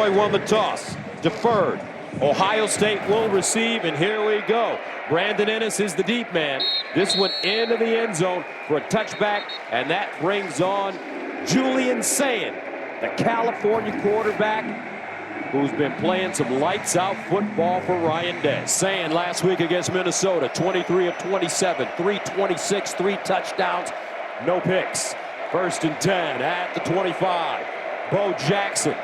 Illinois won the toss. Deferred. Ohio State will receive, and here we go. Brandon Ennis is the deep man. This one into the end zone for a touchback, and that brings on Julian Sayin, the California quarterback, who's been playing some lights-out football for Ryan Day. Sayin last week against Minnesota, 23 of 27, 326, 3 touchdowns, no picks. 1st and 10 at the 25. Bo Jackson,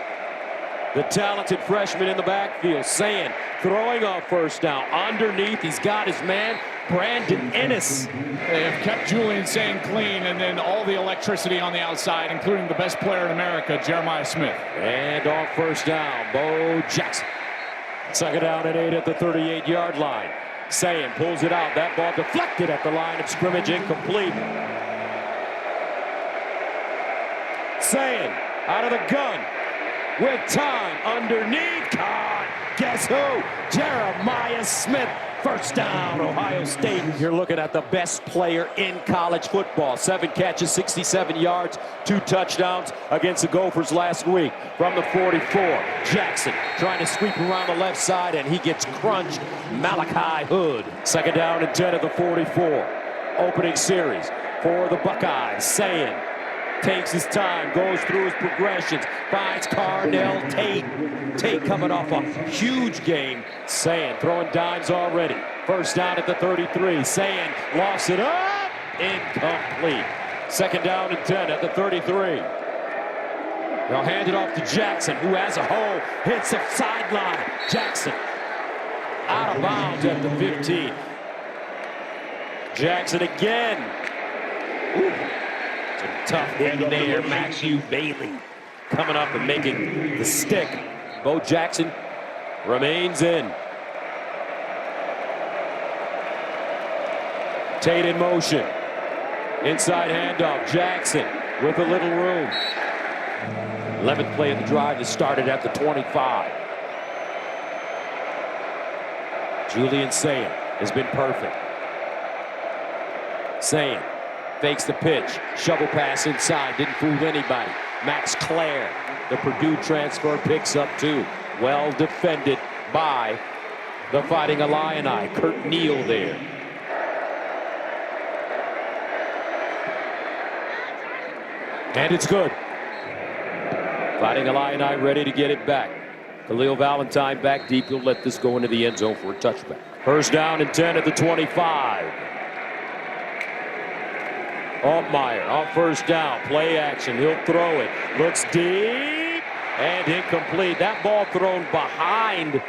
the talented freshman in the backfield. Sayin throwing on 1st down. Underneath, he's got his man, Brandon Ennis. They have kept Julian Sayin clean, and then all the electricity on the outside, including the best player in America, Jeremiah Smith. And on 1st down, Bo Jackson. 2nd down and 8 at the 38-yard line. Sayin pulls it out. That ball deflected at the line of scrimmage, incomplete. Sayin out of the gun with time underneath. Caught. Guess who? Jeremiah Smith. 1st down, Ohio State. You're looking at the best player in college football. 7 catches, 67 yards, 2 touchdowns against the Gophers last week. From the 44, Jackson trying to sweep around the left side, and he gets crunched. Malachi Hood. 2nd down and 10 at the 44. Opening series for the Buckeyes. Sayin takes his time, goes through his progressions, finds Carnell Tate. Tate coming off a huge game. Sayin throwing dimes already. 1st down at the 33. Sayin lost it up. Incomplete. 2nd down and 10 at the 33. They'll hand it off to Jackson, who has a hole. Hits the sideline. Jackson out of bounds at the 15. Jackson again. Ooh. Tough hitting there. Matthew Bailey coming up and making the stick. Bo Jackson remains in. Tate in motion. Inside handoff. Jackson with a little room. 11th play of the drive that started at the 25. Julian Sayin has been perfect. Sayin fakes the pitch. Shovel pass inside. Didn't fool anybody. Max Clare, the Purdue transfer, picks up 2. Well defended by the Fighting Illini. Kurt Neal there. And it's good. Fighting Illini ready to get it back. Khalil Valentine back deep. He'll let this go into the end zone for a touchback. 1st down and 10 at the 25. Altmaier on 1st down. Play action. He'll throw it. Looks deep and incomplete. That ball thrown behind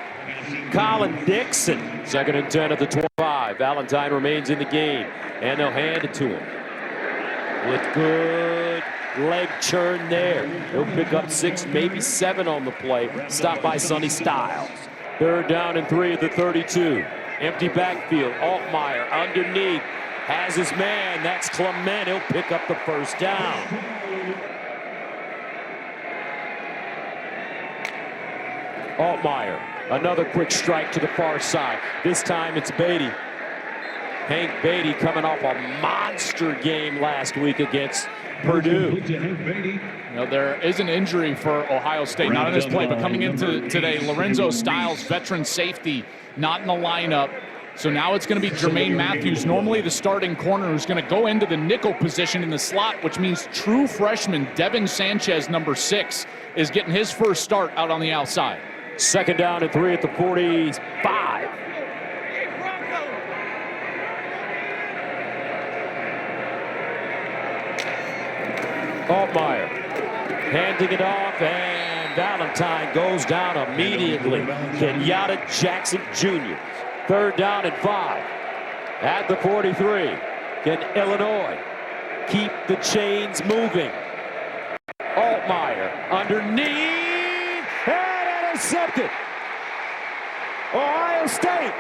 Colin Dixon. 2nd and 10 at the 25. Valentine remains in the game, and they'll hand it to him. With good leg churn there. He'll pick up 6, maybe 7 on the play. Stopped by Sonny Styles. 3rd down and 3 at the 32. Empty backfield. Altmaier underneath. Has his man. That's Clement. He'll pick up the 1st down. Altmaier. Another quick strike to the far side. This time it's Beatty. Hank Beatty coming off a monster game last week against Purdue. You know, there is an injury for Ohio State, not in this play, but coming into today, Lorenzo Styles, veteran safety, not in the lineup. So now it's going to be Jermaine Matthews, normally the starting corner, who's going to go into the nickel position in the slot, which means true freshman Devin Sanchez, number 6, is getting his first start out on the outside. 2nd down and 3 at the 45. Altmaier handing it off, and Valentine goes down immediately. Kenyatta Jackson Jr. 3rd down and 5 at the 43. Can Illinois keep the chains moving? Altmaier underneath and intercepted. Ohio State.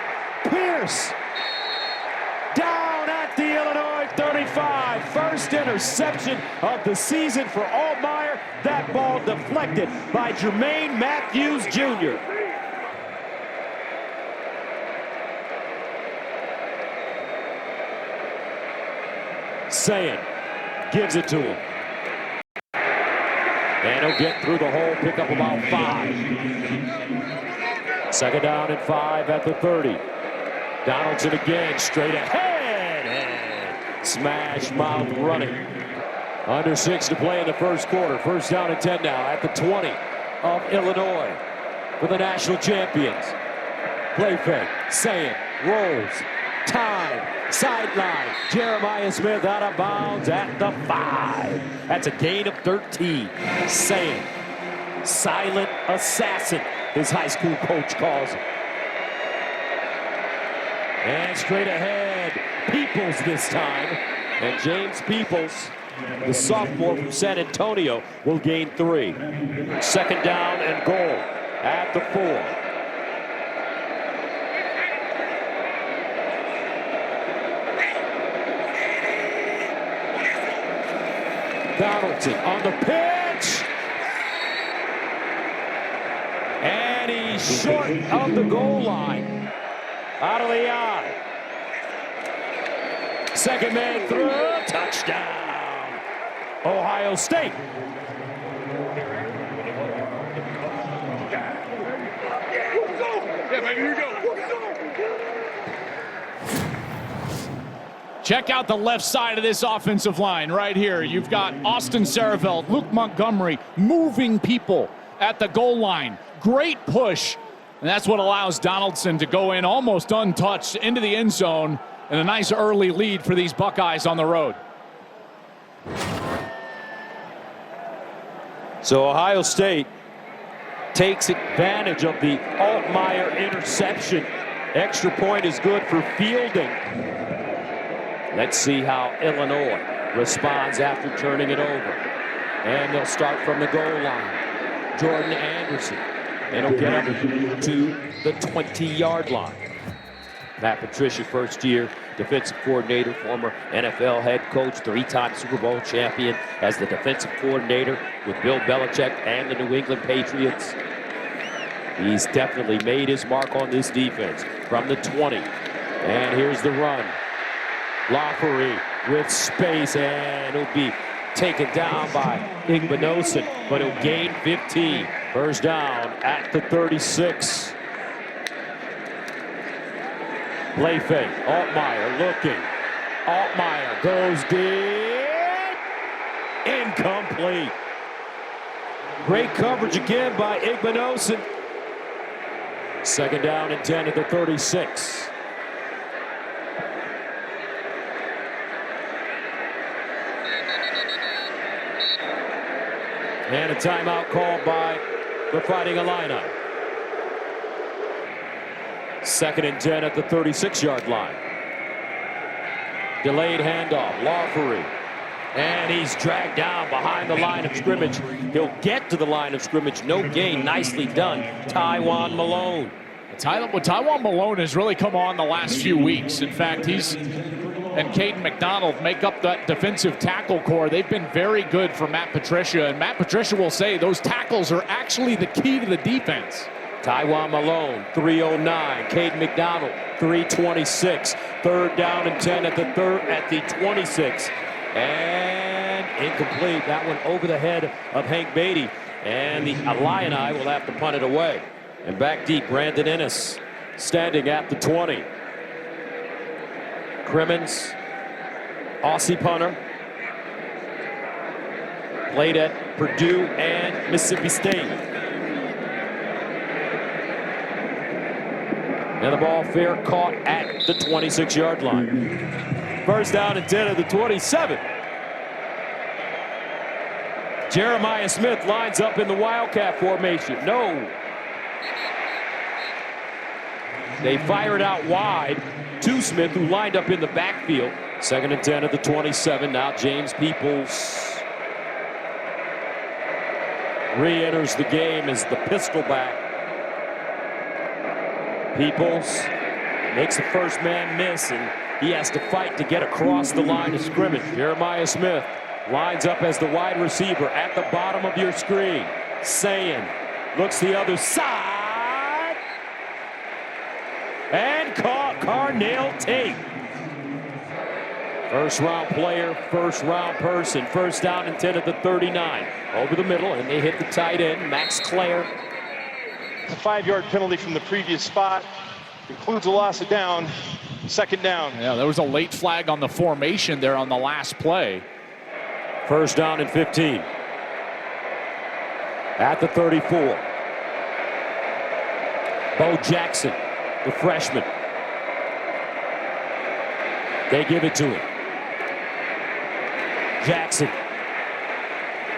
Pierce down at the Illinois 35. First interception of the season for Altmaier. That ball deflected by Jermaine Matthews Jr. Sayin gives it to him. And he'll get through the hole, pick up about 5. Second down and 5 at the 30. Donaldson again, straight ahead, and smash mouth running. Under 6 to play in the first quarter. First down and 10 now at the 20 of Illinois for the national champions. Play fake, Saying, rolls, time, sideline. Jeremiah Smith out of bounds at the 5. That's a gain of 13. Saying, silent assassin, his high school coach calls him. And straight ahead, Peoples this time. And James Peoples, the sophomore from San Antonio, will gain 3. Second down and goal at the 4. Donaldson on the pitch. And he's short of the goal line. Out of the eye. Second man through. Touchdown. Ohio State. Yeah, baby, here we go. Check out the left side of this offensive line right here. You've got Austin Sareveld, Luke Montgomery moving people at the goal line. Great push. And that's what allows Donaldson to go in almost untouched into the end zone, and a nice early lead for these Buckeyes on the road. So Ohio State takes advantage of the Altmaier interception. Extra point is good for fielding. Let's see how Illinois responds after turning it over. And they'll start from the goal line. Jordan Anderson. And he'll get up to the 20-yard line. Matt Patricia, first year defensive coordinator, former NFL head coach, 3-time Super Bowl champion as the defensive coordinator with Bill Belichick and the New England Patriots. He's definitely made his mark on this defense from the 20. And here's the run. Lafferty with space, and he'll be taken down by Igbinosun, but he'll gain 15. First down at the 36. Play fake. Altmaier looking. Altmaier goes deep. Incomplete. Great coverage again by Igbinosun. Second down and 10 at the 36. And a timeout called by the Fighting Illini. Second and 10 at the 36-yard line. Delayed handoff. Lafferty. And he's dragged down behind the line of scrimmage. He'll get to the line of scrimmage. No gain. Nicely done. Tywone Malone. Tywone Malone has really come on the last few weeks. In fact, and Caden McDonald make up that defensive tackle core. They've been very good for Matt Patricia, and Matt Patricia will say those tackles are actually the key to the defense. Tywone Malone, 309. Caden McDonald, 326. Third down and 10 at the 26. And incomplete. That one over the head of Hank Beatty. And the Illini will have to punt it away. And back deep, Brandon Ennis standing at the 20. Crimmins, Aussie punter, played at Purdue and Mississippi State. And the ball fair caught at the 26-yard line. First down and 10 at the 27. Jeremiah Smith lines up in the Wildcat formation. No. They fire it out wide to Smith, who lined up in the backfield. Second and 10 at the 27. Now James Peoples re-enters the game as the pistol back. Peoples makes the first man miss, and he has to fight to get across the line of scrimmage. Jeremiah Smith lines up as the wide receiver at the bottom of your screen. Saying looks the other side. And caught Carnell Tate. First round player, first round person. First down and 10 at the 39. Over the middle, and they hit the tight end, Max Clare. It's a 5-yard penalty from the previous spot. Includes a loss of down. Second down. Yeah, there was a late flag on the formation there on the last play. First down and 15. At the 34. Bo Jackson, the freshman. They give it to him. Jackson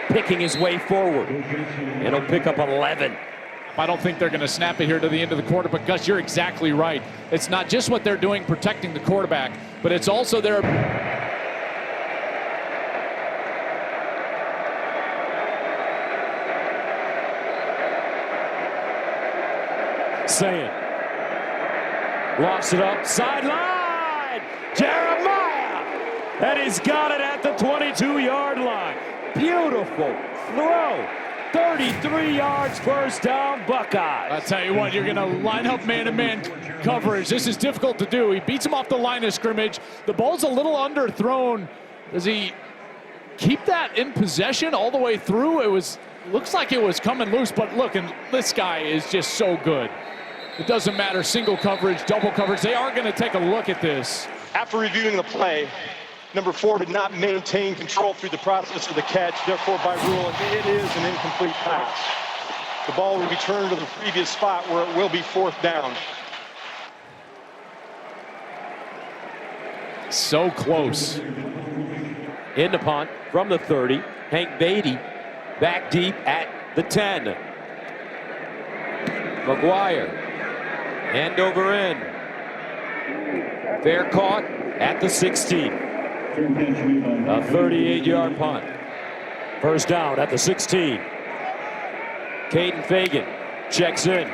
picking his way forward. It'll pick up 11. I don't think they're going to snap it here to the end of the quarter, but Gus, you're exactly right. It's not just what they're doing protecting the quarterback, but it's also their... Saying. Lofts it up. Sideline! Jeremiah! And he's got it at the 22-yard line. Beautiful throw. 33 yards, first down, Buckeyes. I'll tell you what, you're going to line up man-to-man coverage. This is difficult to do. He beats him off the line of scrimmage. The ball's a little underthrown. Does he keep that in possession all the way through? Looks like it was coming loose, but look, and this guy is just so good. It doesn't matter, single coverage, double coverage. They are going to take a look at this. After reviewing the play, number 4 did not maintain control through the process of the catch. Therefore, by rule, it is an incomplete pass. The ball will return to the previous spot where it will be fourth down. So close. In the punt from the 30, Hank Beatty back deep at the 10. McGuire, end over end. Fair caught at the 16. A 38-yard punt. First down at the 16. Caden Fagan checks in.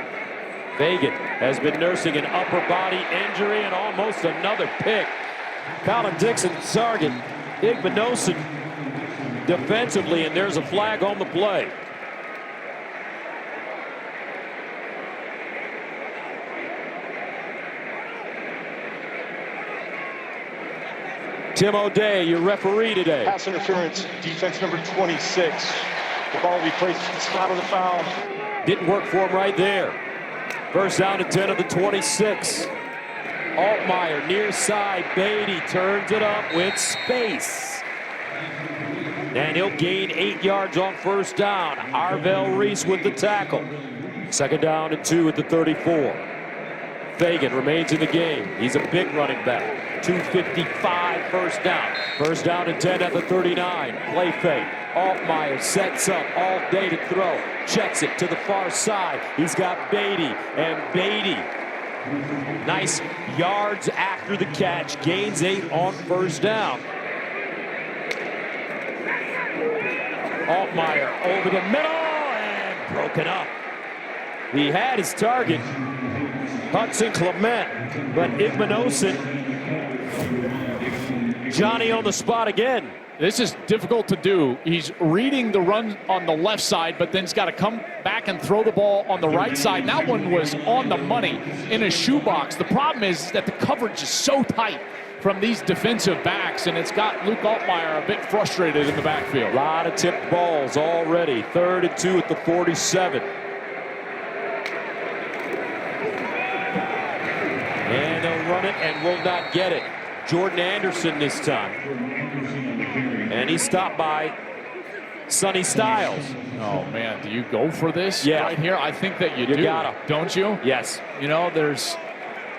Fagan has been nursing an upper body injury and almost another pick. Colin Dixon target Igmanosin defensively, and there's a flag on the play. Tim O'Day, your referee today. Pass interference, defense number 26. The ball will be placed in the spot of the foul. Didn't work for him right there. First down and 10 of the 26. Altmaier near side. Beatty turns it up with space. And he'll gain 8 yards on first down. Arvell Reese with the tackle. Second down and 2 at the 34. Fagan remains in the game. He's a big running back. 255 first down. First down and 10 at the 39. Play fake. Altmaier sets up all day to throw. Checks it to the far side. He's got Beatty. And Beatty, nice yards after the catch. Gains 8 on first down. Altmaier over the middle and broken up. He had his target, Hudson Clement, but Igmanosin, Johnny on the spot again. This is difficult to do. He's reading the run on the left side, but then he's got to come back and throw the ball on the right side. That one was on the money in a shoebox. The problem is that the coverage is so tight from these defensive backs, and it's got Luke Altmaier a bit frustrated in the backfield. A lot of tipped balls already. 3rd and 2 at the 47. And they'll run it and will not get it. Jordan Anderson this time. And he stopped by Sonny Styles. Oh, man, do you go for this right here? I think that you do, gotta. don't you? Yes. You know, there's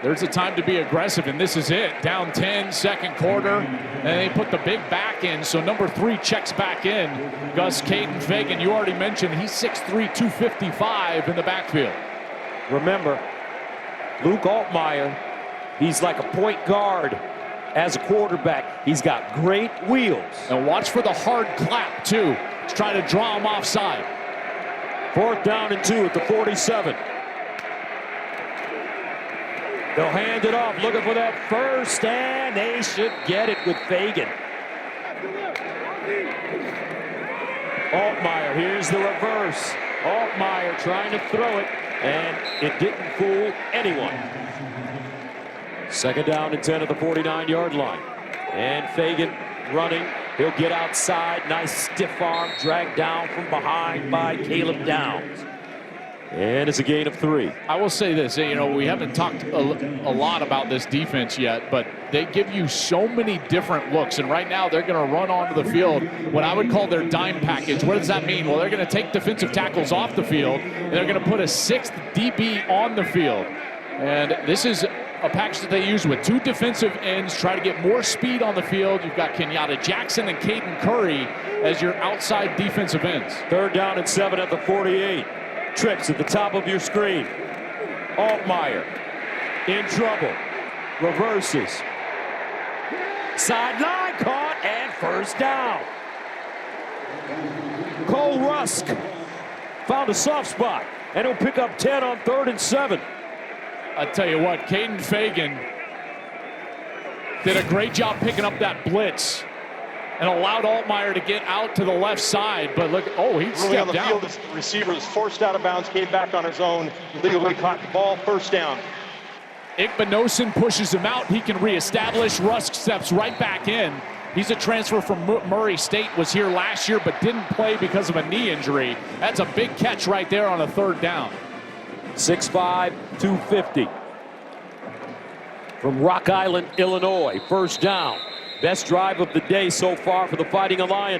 a time to be aggressive, and this is it. Down 10, second quarter, and they put the big back in, so number 3 checks back in. Gus Caden Fagan, you already mentioned, he's 6'3", 255 in the backfield. Remember, Luke Altmaier, he's like a point guard as a quarterback. He's got great wheels. And watch for the hard clap, too. He's trying to draw him offside. 4th down and 2 at the 47. They'll hand it off, looking for that first, and they should get it with Fagan. Altmaier, here's the reverse. Altmaier trying to throw it, and it didn't fool anyone. Second down and 10 at the 49-yard line. And Fagan running. He'll get outside. Nice stiff arm dragged down from behind by Caleb Downs. And it's a gain of 3. I will say this, you know, we haven't talked a lot about this defense yet, but they give you so many different looks. And right now they're going to run onto the field what I would call their dime package. What does that mean? Well, they're going to take defensive tackles off the field, and they're going to put a 6th DB on the field. And this is a package that they use with 2 defensive ends, try to get more speed on the field. You've got Kenyatta Jackson and Caden Curry as your outside defensive ends. 3rd down and 7 at the 48. Trips at the top of your screen. Altmaier in trouble. Reverses. Sideline caught and 1st down. Cole Rusk found a soft spot and he'll pick up 10 on 3rd and 7. I tell you what, Caden Fagan did a great job picking up that blitz and allowed Altmaier to get out to the left side. But look, oh, he stepped on the down. field, the receiver was forced out of bounds, came back on his own, legally caught the ball, 1st down. Igbinosun pushes him out. He can reestablish. Rusk steps right back in. He's a transfer from Murray State, was here last year but didn't play because of a knee injury. That's a big catch right there on a 3rd down. 6'5", 250. From Rock Island, Illinois, 1st down. Best drive of the day so far for the Fighting Illini.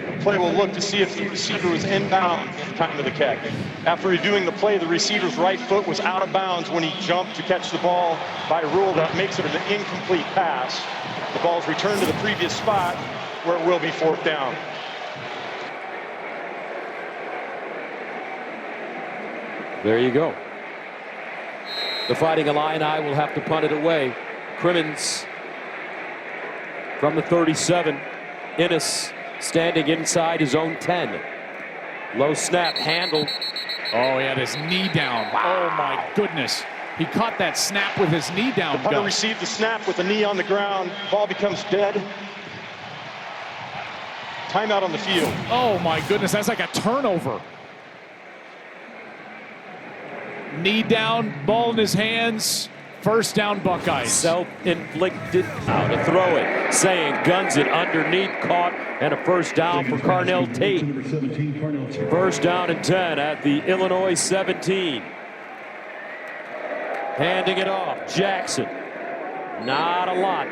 The play will look to see if the receiver was inbound at the time of the catch. After reviewing the play, the receiver's right foot was out of bounds when he jumped to catch the ball. By rule, that makes it an incomplete pass. The ball's returned to the previous spot where it will be 4th down. There you go. The Fighting Illini will have to punt it away. Crimmins from the 37. Innes standing inside his own 10. Low snap handled. Oh, he had his knee down. Oh, my goodness. He caught that snap with his knee down. The punter received the snap with the knee on the ground. Ball becomes dead. Timeout on the field. Oh, my goodness. That's like a turnover. Knee down, ball in his hands. 1st down, Buckeyes. Self-inflicted. Now to throw it. Saying guns it underneath, caught, and a 1st down for Carnell Tate. 1st down and 10 at the Illinois 17. Handing it off. Jackson. Not a lot.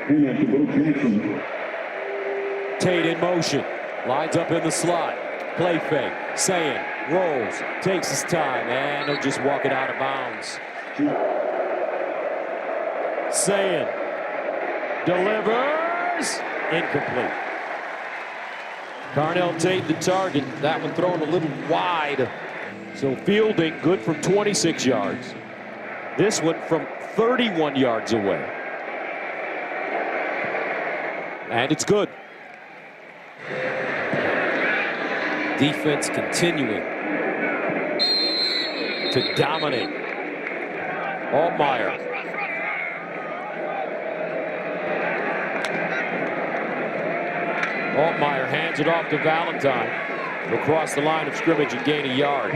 Tate in motion. Lines up in the slot. Play fake. Saying rolls. Takes his time. And he'll just walk it out of bounds. Saying delivers. Incomplete. Carnell Tate the target. That one thrown a little wide. So fielding good from 26 yards. This one from 31 yards away. And it's good. Defense continuing to dominate. Altmaier. Altmaier hands it off to Valentine. Across the line of scrimmage and gain a yard.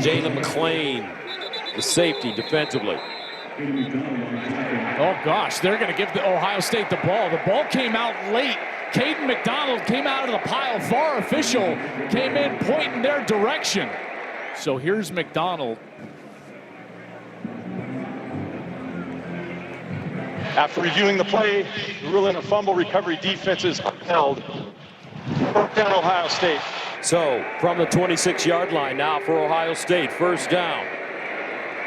Jalen McClain, the safety defensively. Oh, gosh, they're going to give the Ohio State the ball. The ball came out late. Caden McDonald came out of the pile. VAR official came in pointing their direction. So here's McDonald. After reviewing the play, the rule in a fumble recovery defense is upheld. 4th down, Ohio State. So from the 26-yard line now for Ohio State. 1st down.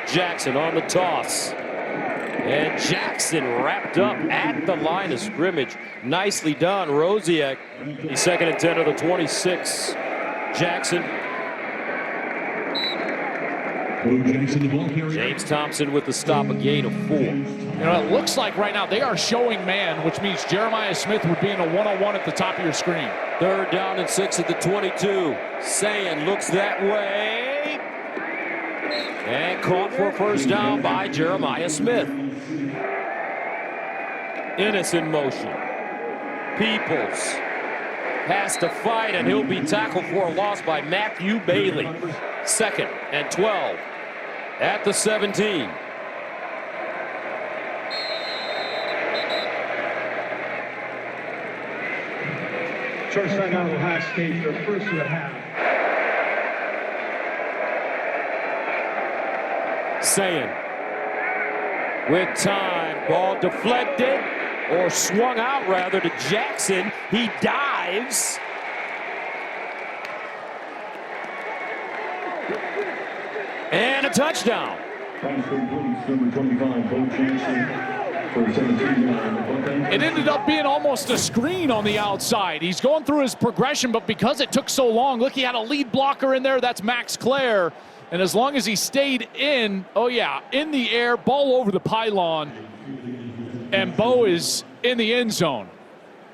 Jackson on the toss. And Jackson wrapped up at the line of scrimmage. Nicely done. Rosiak, the 2nd and 10 of the 26. Jackson. James Thompson with the stop, a gain of 4. You know, it looks like right now they are showing man, which means Jeremiah Smith would be in a one-on-one at the top of your screen. 3rd down and 6 at the 22. Sayin looks that way. And caught for a 1st down by Jeremiah Smith. Innes in motion. Peoples has to fight, and he'll be tackled for a loss by Matthew Bailey. 2nd and 12 at the 17. Short side out of Ohio State, their first of the half. Saying with time, ball deflected or swung out rather to Jackson. He dives. And a touchdown. Number 25, Bo Jackson. It ended up being almost a screen on the outside. He's going through his progression, but because it took so long, look, he had a lead blocker in there. That's Max Clare. And as long as he stayed in, oh yeah, in the air, ball over the pylon, and Bo is in the end zone.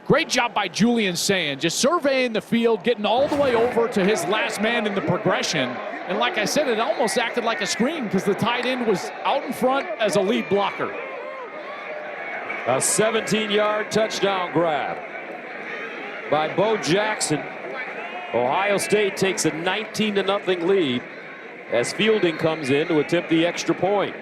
Great job by Julian Sayin, just surveying the field, getting all the way over to his last man in the progression. And like I said, it almost acted like a screen because the tight end was out in front as a lead blocker. A 17-yard touchdown grab by Bo Jackson. Ohio State takes a 19-0 lead as Fielding comes in to attempt the extra point.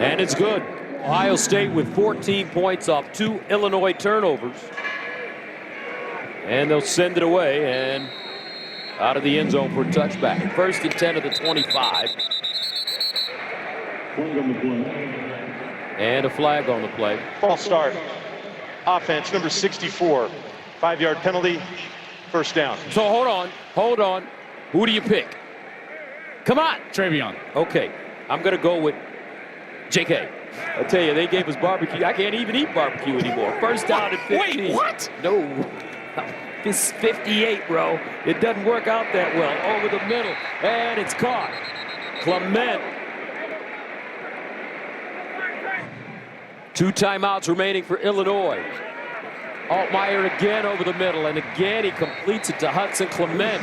And it's good. Ohio State with 14 points off 2 Illinois turnovers. And they'll send it away and out of the end zone for a touchback. First and 10 of the 25. And a flag on the play. False start. Offense, number 64. 5-yard penalty. First down. So hold on. Who do you pick? Come on. Travion. Okay, I'm going to go with JK. I tell you, they gave us barbecue. I can't even eat barbecue anymore. First down at 15. Wait, what? No. It's 58, bro. It doesn't work out that well. Over the middle, and it's caught. Clement. 2 timeouts remaining for Illinois. Altmaier again over the middle, and again he completes it to Hudson Clement.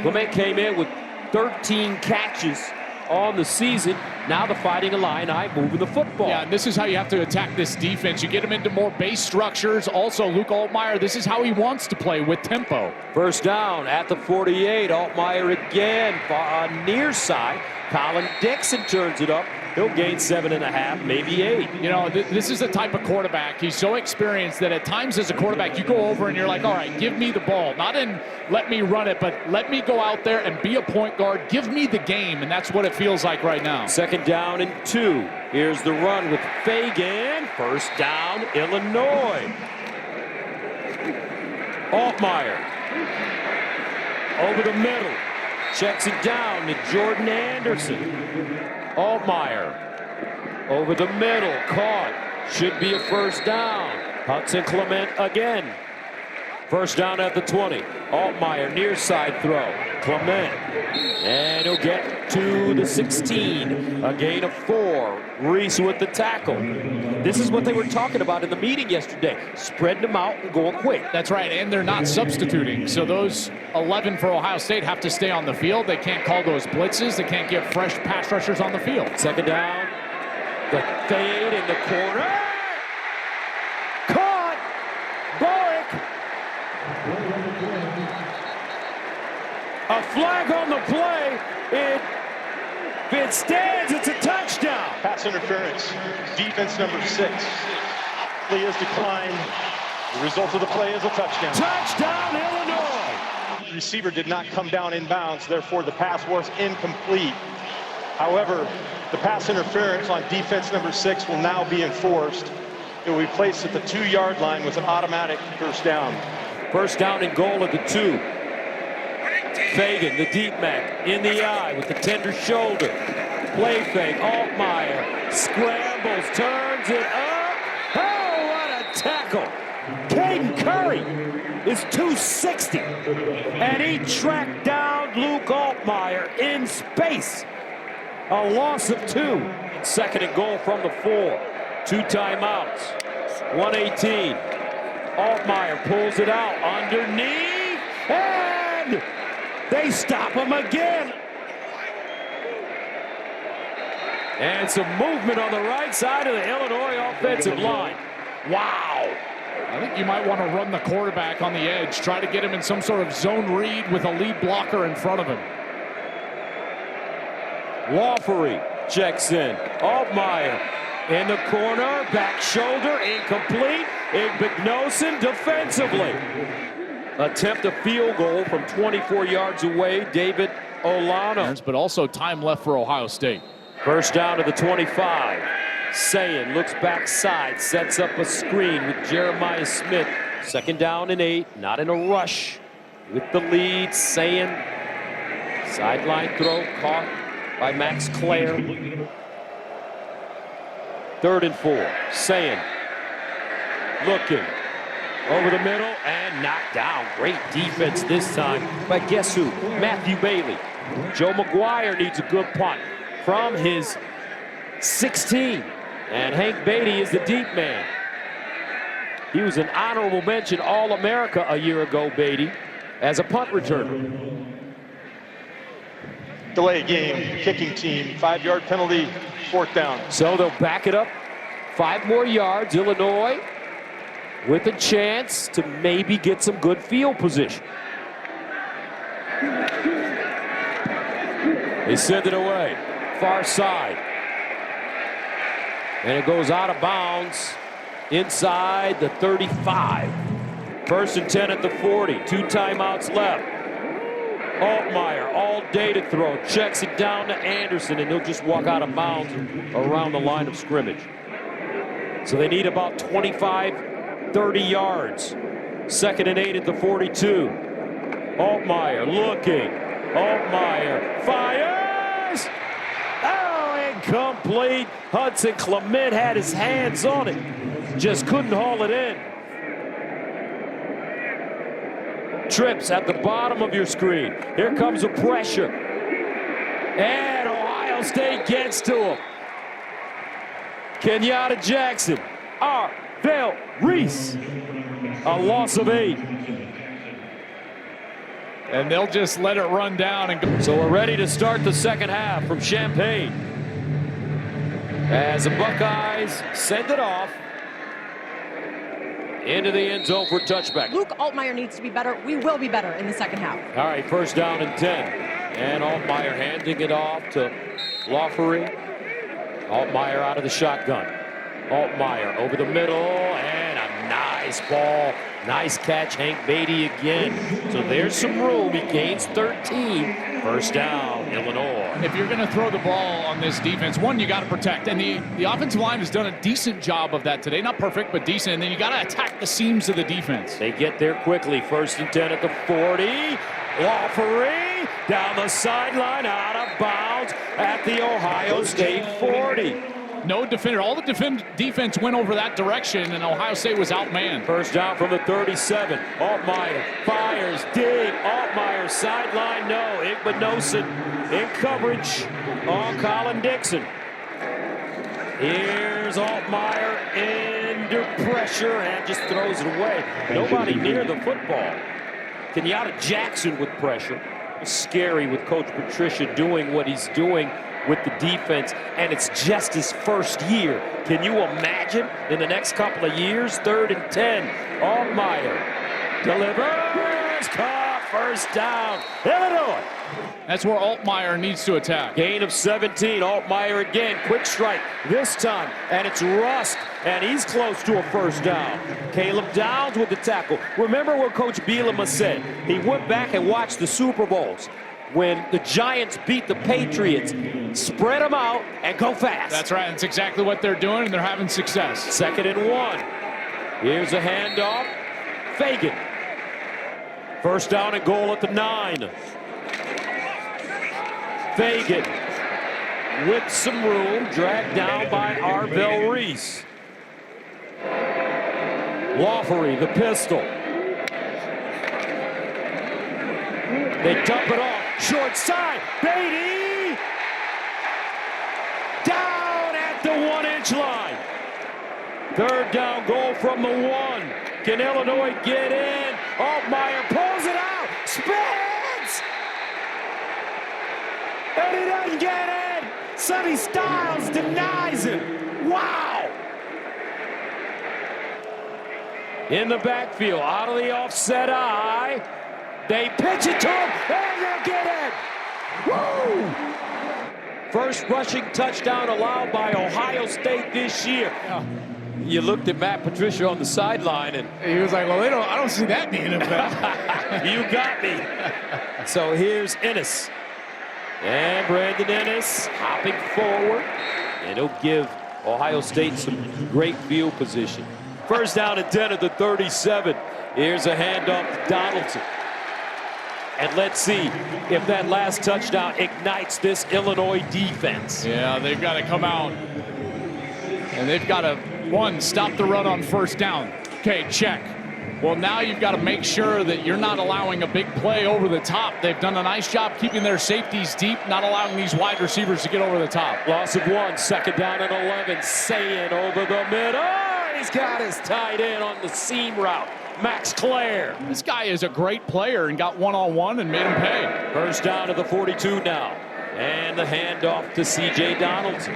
Clement came in with 13 catches on the season. Now the Fighting Illini moving the football. Yeah, and this is how you have to attack this defense. You get him into more base structures. Also, Luke Altmaier, this is how he wants to play, with tempo. First down at the 48. Altmaier again on near side. Colin Dixon turns it up. He'll gain 7.5, maybe 8. You know, this is the type of quarterback. He's so experienced that at times as a quarterback, you go over and you're like, all right, give me the ball. Not in let me run it, but let me go out there and be a point guard. Give me the game, and that's what it feels like right now. Second down and 2. Here's the run with Fagan. First down, Illinois. Altmaier. Over the middle. Checks it down to Jordan Anderson. Altmaier over the middle, caught. Should be a first down. Hudson Clement again. First down at the 20. Altmaier near side throw. Clement. And he'll get to the 16. A gain of 4. Reese with the tackle. This is what they were talking about in the meeting yesterday. Spreading them out and going quick. That's right, and they're not substituting. So those 11 for Ohio State have to stay on the field. They can't call those blitzes. They can't get fresh pass rushers on the field. Second down. The fade in the corner. Caught. Bowick. A flag on the play. If it stands, it's a touchdown. Pass interference. Defense number 6. Play is declined. The result of the play is a touchdown. Touchdown, Illinois. The receiver did not come down in bounds, therefore the pass was incomplete. However, the pass interference on defense number 6 will now be enforced. It will be placed at the 2-yard line with an automatic first down. First down and goal at the 2. Fagan, the deep man, in the eye with the tender shoulder. Play fake, Altmaier scrambles, turns it up. Oh, what a tackle. Caden Curry is 260. And he tracked down Luke Altmaier in space. A loss of 2. Second and goal from the 4. 2 timeouts. 118. Altmaier pulls it out underneath. And they stop him again. And some movement on the right side of the Illinois offensive line. Wow. I think you might want to run the quarterback on the edge, try to get him in some sort of zone read with a lead blocker in front of him. Lawfery checks in. Altmaier in the corner, back shoulder, incomplete. Igbinosun defensively. Attempt a field goal from 24 yards away, David Olano. But also time left for Ohio State. First down to the 25. Sayin looks backside, sets up a screen with Jeremiah Smith. Second down and 8, not in a rush. With the lead, Sayin. Sideline throw caught by Max Clare. 3rd and 4. Sayin looking over the middle and knocked down. Great defense this time by guess who? Matthew Bailey. Joe McGuire needs a good punt from his 16. And Hank Beatty is the deep man. He was an honorable mention All-America a year ago, Beatty, as a punt returner. Delay game, kicking team, 5-yard penalty, 4th down. So they'll back it up 5 more yards. Illinois with a chance to maybe get some good field position. They send it away, far side. And it goes out of bounds inside the 35. 1st and 10 at the 40. 2 timeouts left. Altmaier all day to throw. Checks it down to Anderson, and he'll just walk out of bounds around the line of scrimmage. So they need about 25, 30 yards. 2nd and 8 at the 42. Altmaier looking. Altmaier fires. Oh, incomplete. Hudson Clement had his hands on it. Just couldn't haul it in. Trips at the bottom of your screen. Here comes the pressure. And Ohio State gets to him. Kenyatta Jackson. Arvell Reese. A loss of 8. And they'll just let it run down and go. So we're ready to start the second half from Champaign. As the Buckeyes send it off into the end zone for touchback. Luke Altmaier needs to be better. We will be better in the second half. All right, 1st down and 10. And Altmaier handing it off to Lawfery. Altmaier out of the shotgun. Altmaier over the middle, and a nice ball. Nice catch, Hank Beatty again. So there's some room. He gains 13. 1st down, Illinois. If you're going to throw the ball on this defense, one, you got to protect. And the offensive line has done a decent job of that today. Not perfect, but decent. And then you got to attack the seams of the defense. They get there quickly. 1st and 10 at the 40. Lawfery down the sideline, out of bounds at the Ohio State 40. No defender. All the defense went over that direction, and Ohio State was outmanned. 1st down from the 37. Altmaier fires deep. Altmaier sideline, no. Igbinosun in coverage on Colin Dixon. Here's Altmaier under pressure and just throws it away. Nobody near the football. Kenyatta Jackson with pressure. Scary with Coach Patricia doing what he's doing with the defense, and it's just his first year. Can you imagine in the next couple of years? 3rd and 10. Altmaier delivers, caught, 1st down, Illinois. That's where Altmaier needs to attack. Gain of 17. Altmaier again, quick strike this time, and it's Rusk, and he's close to a 1st down. Caleb Downs with the tackle. Remember what Coach Bielema said. He went back and watched the Super Bowls. When the Giants beat the Patriots, spread them out and go fast. That's right. That's exactly what they're doing, and they're having success. 2nd and 1. Here's a handoff. Fagan. 1st down and goal at the 9. Fagan with some room, dragged down by Arvell Reese. Lawfery, the pistol. They dump it off. Short side, Beatty down at the 1-inch line. 3rd down goal from the 1. Can Illinois get in? Altmaier pulls it out, spins, and he doesn't get it. Sonny Styles denies him. Wow. In the backfield, out of the offset eye. They pitch it to him, and they'll get it. Woo! First rushing touchdown allowed by Ohio State this year. You looked at Matt Patricia on the sideline, and He was like, well, I don't see that being a bet. you got me. So here's Ennis. And Brandon Ennis hopping forward. And he'll give Ohio State some great field position. First down and 10 at the 37. Here's a handoff to Donaldson. And let's see if that last touchdown ignites this Illinois defense. Yeah, they've got to come out. And they've got to, one, stop the run on first down. Okay, check. Well, now you've got to make sure that you're not allowing a big play over the top. They've done a nice job keeping their safeties deep, not allowing these wide receivers to get over the top. Loss of 1, second down and 11. Sayin over the middle. Oh, he's got his tight end on the seam route. Max Clare. This guy is a great player and got one-on-one and made him pay. First down to the 42 now. And the handoff to C.J. Donaldson.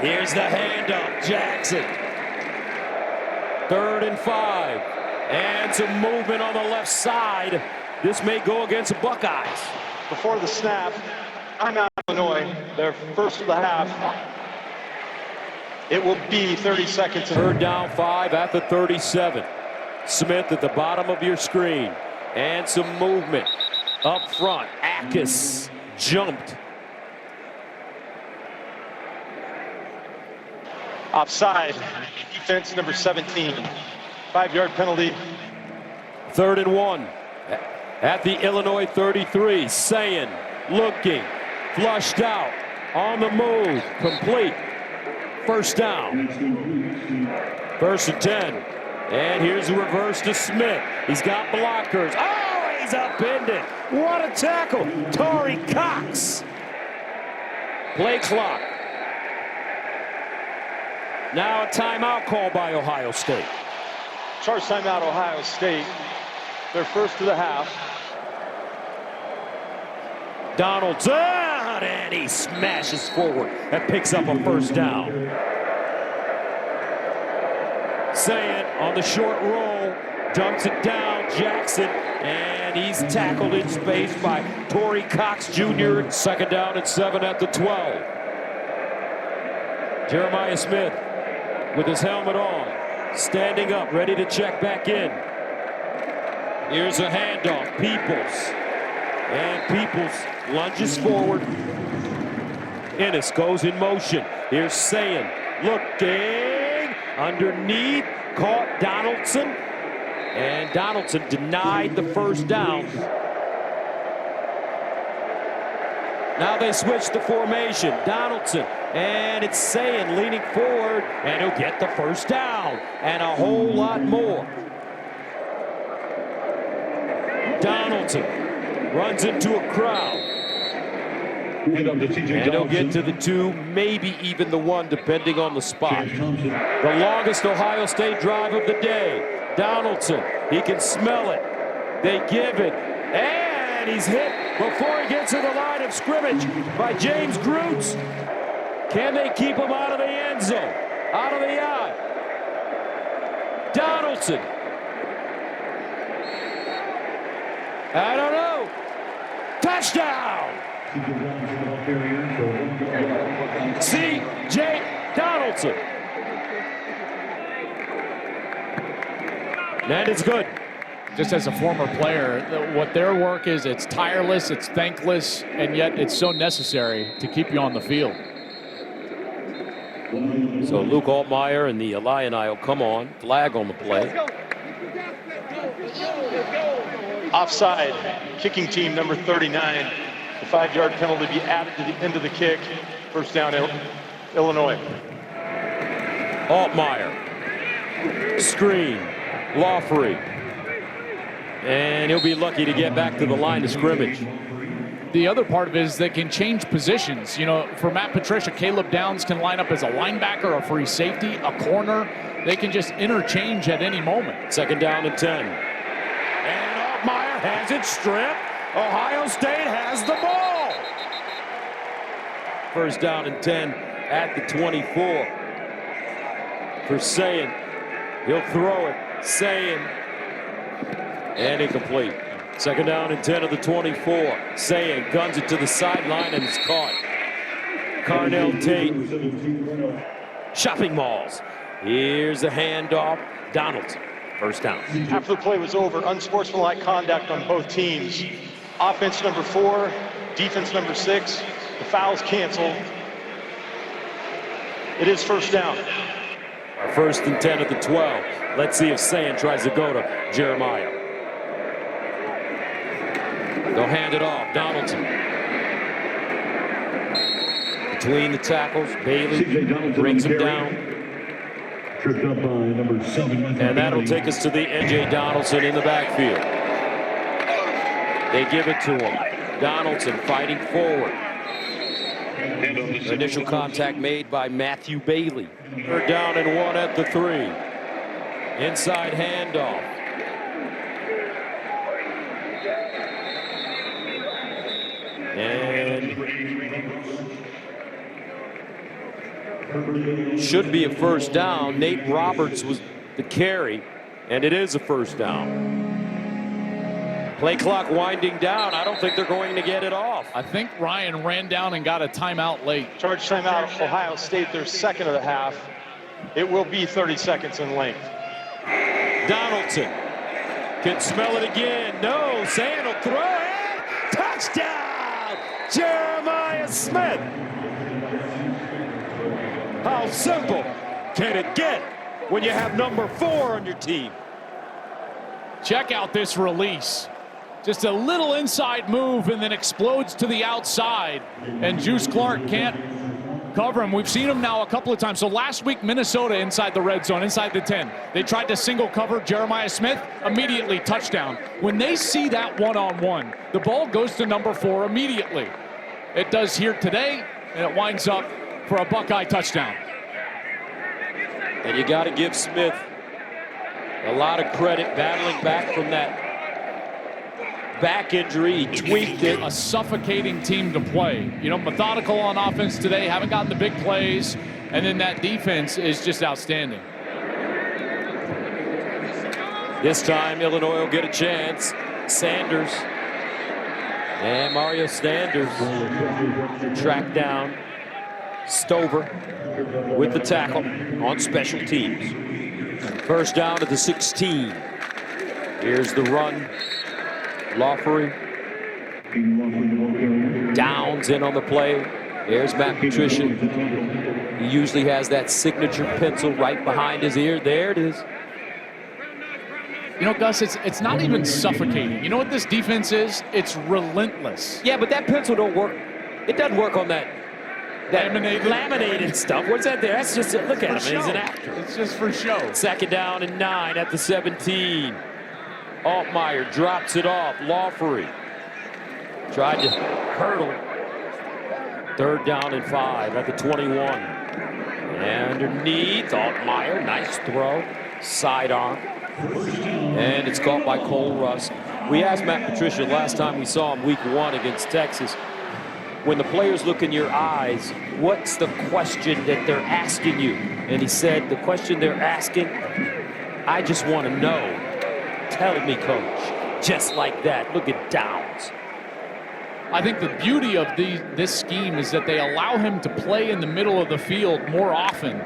Here's the handoff, Jackson. 3rd and 5. And some movement on the left side. This may go against the Buckeyes. Before the snap, timeout Illinois, their first of the half. It will be 30 seconds. 3rd down 5 at the 37. Smith at the bottom of your screen. And some movement up front. Akis jumped. Offside, defense number 17. 5-yard penalty. 3rd and 1 at the Illinois 33. Sayin looking, flushed out, on the move, complete. First down. 1st and 10. And here's a reverse to Smith. He's got blockers. Oh, he's upended. What a tackle. Torrey Cox. Play clock. Now a timeout call by Ohio State. Charge timeout, Ohio State. Their first of the half. Donaldson, and he smashes forward and picks up a first down. Sayin on the short roll, dumps it down, Jackson, and he's tackled in space by Torrey Cox Jr. 2nd down and 7 at the 12. Jeremiah Smith with his helmet on, standing up, ready to check back in. Here's a handoff, Peoples. And Peoples lunges forward. Ennis goes in motion. Here's Sayin looking underneath, caught Donaldson. And Donaldson denied the first down. Now they switch the formation. Donaldson, and it's Sayin leaning forward, and he'll get the first down and a whole lot more. Donaldson runs into a crowd. And he'll get to the 2, maybe even the 1, depending on the spot. The longest Ohio State drive of the day. Donaldson, he can smell it. They give it, and he's hit before he gets to the line of scrimmage by James Groots. Can they keep him out of the end zone? Out of the eye. Donaldson. I don't know. Touchdown! C.J. Donaldson. And it's good. Just as a former player, what their work is, it's tireless, it's thankless, and yet it's so necessary to keep you on the field. So Luke Altmaier and the Illini will come on. Flag on the play. Offside, kicking team number 39. The 5-yard penalty be added to the end of the kick. First down, Illinois. Altmaier. Screen. Lawfrey. And he'll be lucky to get back to the line of scrimmage. The other part of it is they can change positions. You know, for Matt Patricia, Caleb Downs can line up as a linebacker, a free safety, a corner. They can just interchange at any moment. 2nd down and 10. And Altmaier has it stripped. Ohio State has the ball. 1st down and 10 at the 24. For Sayin. He'll throw it. Sayin. And incomplete. Second down and 10 of the 24. Sayin guns it to the sideline and it's caught. Carnell Tate. Shopping malls. Here's the handoff. Donaldson. First down. After the play was over, unsportsmanlike conduct on both teams. Offense number 4, defense number 6. The foul's canceled. It is first down. Our first and 10 at the 12. Let's see if Sayin tries to go to Jeremiah. They'll hand it off. Donaldson. Between the tackles, Bailey brings him down. Tripped up by number 7. And that'll take us to the N.J. Donaldson in the backfield. They give it to him. Donaldson fighting forward. Initial contact made by Matthew Bailey. Third down and 1 at the 3. Inside handoff. And should be a first down. Nate Roberts was the carry, and it is a first down. Play clock winding down. I don't think they're going to get it off. I think Ryan ran down and got a timeout late. Charge timeout, Ohio State, their second of the half. It will be 30 seconds in length. Donaldson can smell it again. No, Sayin will throw it. Touchdown, Jeremiah Smith. How simple can it get when you have number 4 on your team? Check out this release. Just a little inside move and then explodes to the outside. And Juice Clark can't cover him. We've seen him now a couple of times. So last week, Minnesota inside the red zone, inside the 10. They tried to single cover Jeremiah Smith, immediately touchdown. When they see that one-on-one, the ball goes to number 4 immediately. It does here today, and it winds up for a Buckeye touchdown. And you got to give Smith a lot of credit battling back from that back injury. He tweaked it. A suffocating team to play. You know, methodical on offense today, haven't gotten the big plays, and then that defense is just outstanding. This time, Illinois will get a chance. Sanders and Mario Sanders track down Stover with the tackle on special teams. First down at the 16. Here's the run. Lawfrey. Downs in on the play. There's Matt Patricia. He usually has that signature pencil right behind his ear. There it is. You know, Gus, it's not even suffocating. You know what this defense is? It's relentless. Yeah, but that pencil don't work. It doesn't work on that laminated stuff. What's that there? That's just, look at him. He's an actor. It's just for show. Second down and 9 at the 17. Altmaier drops it off. Lawfrey tried to hurdle. Third down and 5 at the 21. Underneath, Altmaier, nice throw. Sidearm. And it's caught by Cole Russ. We asked Matt Patricia last time we saw him week 1 against Texas. When the players look in your eyes, what's the question that they're asking you? And he said, the question they're asking, I just want to know. Tell me, coach. Just like that. Look at Downs. I think the beauty of this scheme is that they allow him to play in the middle of the field more often.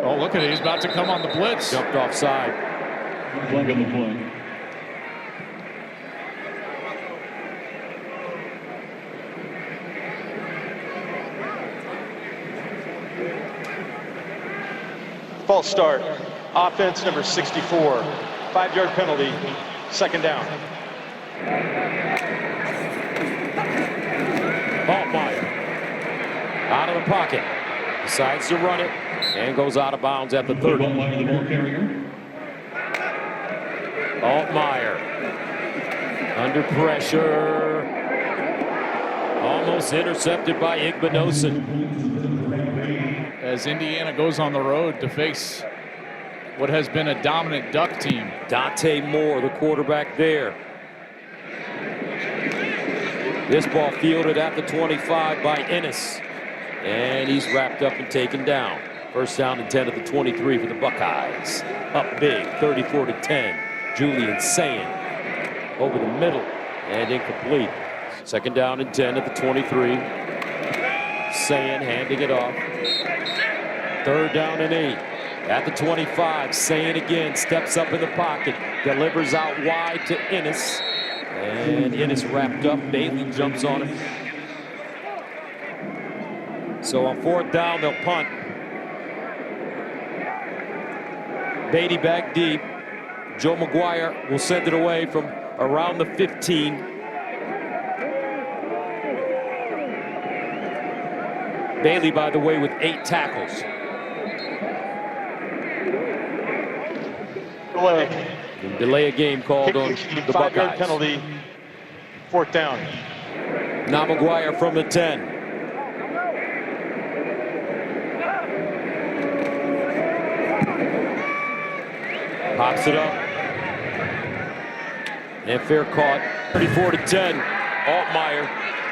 Oh, look at it. He's about to come on the blitz. Jumped offside. Flag on the play. False start. Offense number 64. 5-yard penalty. Second down. Altmaier out of the pocket. Decides to run it and goes out of bounds at the 30. Altmaier, the ball carrier. Altmaier under pressure. Almost intercepted by Igbinosun. As Indiana goes on the road to face what has been a dominant Duck team. Dante Moore, the quarterback there. This ball fielded at the 25 by Ennis. And he's wrapped up and taken down. First down and 10 at the 23 for the Buckeyes. Up big, 34-10. Julian Sayin over the middle and incomplete. Second down and 10 at the 23. Sayin handing it off. Third down and 8 at the 25. Sayin again steps up in the pocket, delivers out wide to Ennis, and Ennis wrapped up. Bailey jumps on him. So on fourth down, they'll punt. Beatty back deep. Joe McGuire will send it away from around the 15. Bailey, by the way, with 8 tackles. Delay a game called on the Buckeyes. Penalty, fourth down. Now McGuire from the 10. Pops it up. And fair caught. 34-10. Altmaier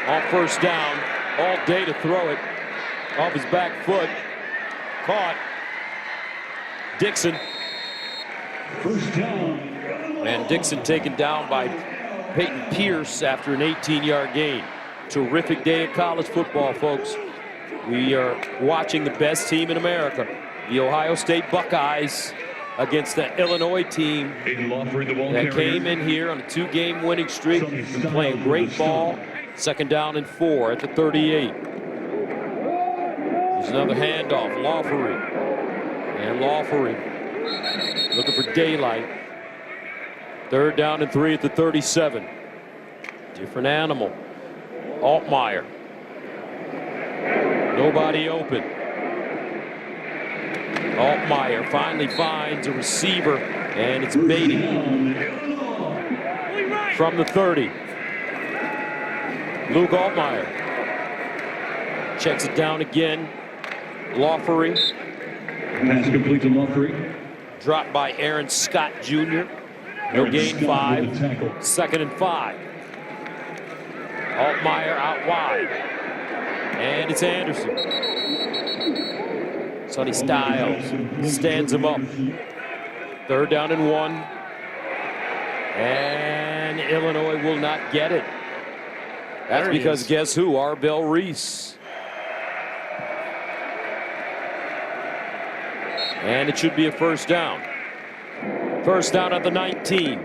on first down. All day to throw it. Off his back foot. Caught. Dixon. First down. And Dixon taken down by Peyton Pierce after an 18-yard gain. Terrific day of college football, folks. We are watching the best team in America, the Ohio State Buckeyes, against the Illinois team that came in here on a 2-game winning streak, playing great ball. Second down and 4 at the 38. There's another handoff. Lawfery. And Lawfery looking for daylight. Third down and 3 at the 37. Different animal. Altmaier. Nobody open. Altmaier finally finds a receiver, and it's Beatty from the 30. Luke Altmaier checks it down again. Lawfery. Pass complete to Lawfery. Dropped by Aaron Scott Jr. No gain, 5. Second and 5. Altmaier out wide. And it's Anderson. Sonny Styles stands him up. Third down and 1. And Illinois will not get it. That's because guess who? Arbel Reese. And it should be a first down. First down at the 19.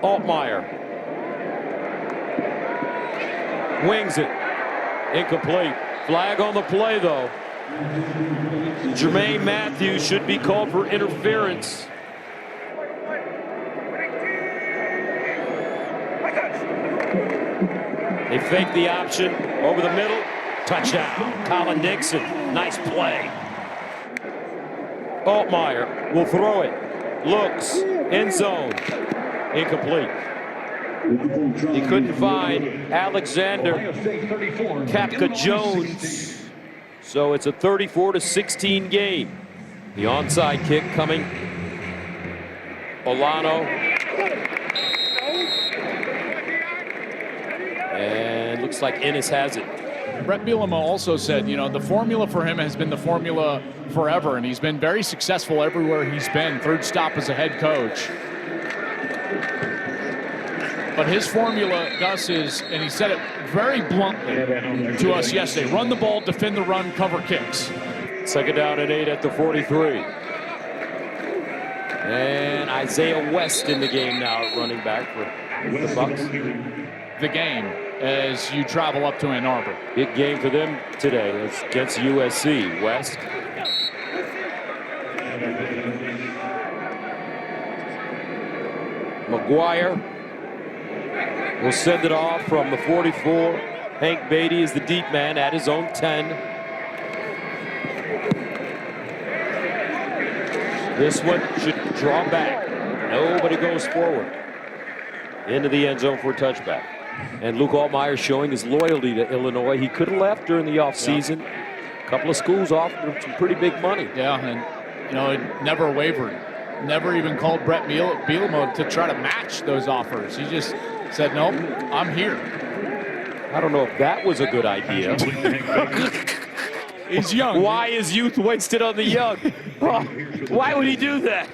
Altmaier. Wings it. Incomplete. Flag on the play, though. Jermaine Matthews should be called for interference. They fake the option over the middle. Touchdown. Colin Dixon. Nice play. Altmaier will throw it. Looks. End zone. Incomplete. He couldn't find Alexander Kapka Jones. So it's a 34-16 game. The onside kick coming. Olano. And looks like Ennis has it. Brett Bielema also said, you know, the formula for him has been the formula forever, and he's been very successful everywhere he's been. Third stop as a head coach. But his formula, Gus, is, and he said it very bluntly to us yesterday, run the ball, defend the run, cover kicks. Second down and 8 at the 43. And Isaiah West in the game now, running back for the Bucks. The game as you travel up to Ann Arbor. Big game for them today. It's against USC. West. McGuire will send it off from the 44. Hank Beatty is the deep man at his own 10. This one should draw back. Nobody goes forward. Into the end zone for a touchback. And Luke Altmaier showing his loyalty to Illinois. He could have left during the offseason. A couple of schools offered him some pretty big money. Yeah, and you know, it never wavered. Never even called Brett Bielema to try to match those offers. He just said, nope, I'm here. I don't know if that was a good idea. He's young. Why is youth wasted on the young? Why would he do that?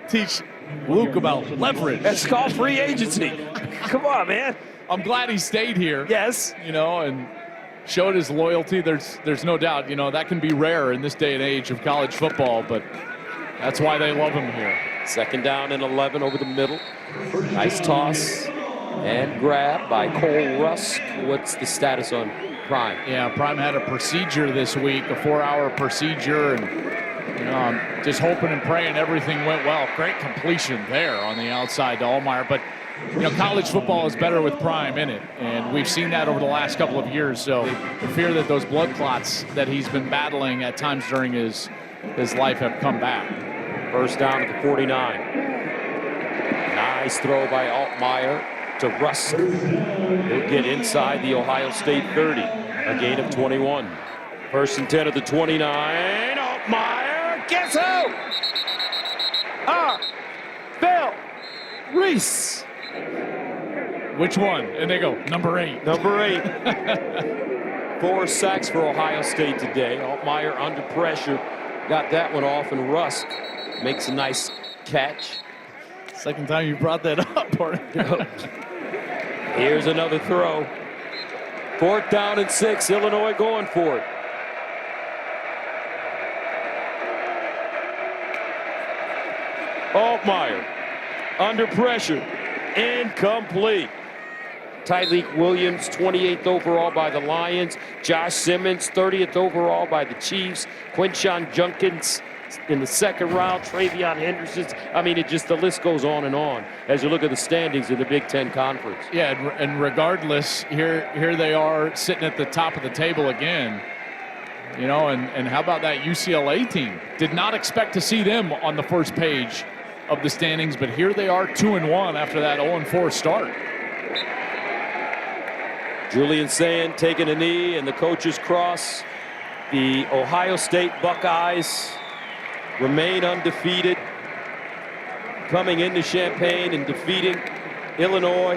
Teach Luke about leverage. That's called free agency. Come on, man. I'm glad he stayed here. Yes. You know, and showed his loyalty. There's no doubt, you know, that can be rare in this day and age of college football, but that's why they love him here. 2nd down and 11 over the middle. Nice toss and grab by Cole Rusk. What's the status on Prime? Yeah, Prime had a procedure this week, a 4-hour procedure, and you know, I'm just hoping and praying everything went well. Great completion there on the outside to Allmeyer, but you know, college football is better with Prime in it, and we've seen that over the last couple of years. So the fear that those blood clots that he's been battling at times during his life have come back. 1st down at the 49. Nice throw by Altmaier to Rusk. He'll get inside the Ohio State 30. A gain of 21. 1st and 10 at the 29. Altmaier. Guess who? Phil Reese. Which one? And they go, number 8. Number 8. 4 sacks for Ohio State today. Altmaier under pressure. Got that one off, and Rusk makes a nice catch. Second time you brought that up. Here's another throw. 4th down and 6. Illinois going for it. Altmaier under pressure. Incomplete. Tyleek Williams, 28th overall by the Lions. Josh Simmons, 30th overall by the Chiefs. Quinshon Judkins in the 2nd round. Travion Henderson. I mean, the list goes on and on as you look at the standings in the Big Ten Conference. Yeah, and regardless, here they are sitting at the top of the table again. You know, and how about that UCLA team? Did not expect to see them on the first page of the standings, but here they are 2-1 after that 0-4 start. Julian Sand taking a knee, and the coaches cross. The Ohio State Buckeyes remain undefeated, coming into Champaign and defeating Illinois.